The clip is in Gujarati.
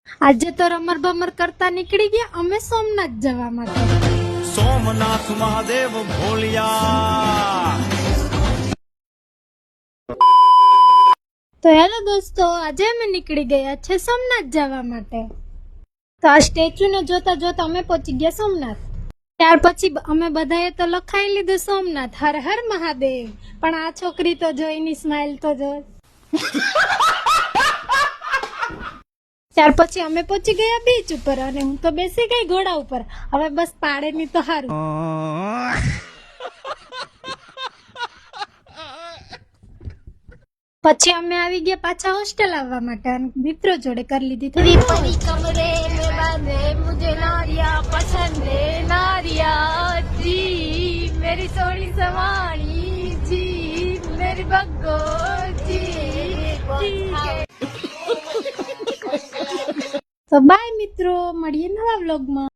આજે તો રમર ભમર કરતા નીકળી ગયા અમે સોમનાથ જવા માટે। સોમનાથ મહાદેવ ભોલિયા। તો હેલો દોસ્તો, આજે અમે નીકળી ગયા છે સોમનાથ જવા માટે। તો આ સ્ટેચ્યુ ને જોતા જોતા અમે પહોંચી ગયા સોમનાથ। ત્યાર પછી અમે બધાએ તો લખાઈ લીધું સોમનાથ, હર હર મહાદેવ। પણ આ છોકરી તો જો, એની સ્માઈલ તો જો। ત્યાર પછી અમે પહોંચી ગયા બીચ ઉપર અને હું તો બેસી ગઈ ઘોડા ઉપર। હવે બસ પાડે ની તો સારું। પછી અમે આવી ગયા પાછા હોસ્ટેલ આવવા માટે અને મિત્રો જોડે કરી લીધી થોડી परी कमरे में बंदे मुझे नारिया पसंद है नारिया जी मेरी सोनी सवानी जी मेरी बग्गो जी। તો બાય મિત્રો, મળીએ નવા વ્લોગમાં।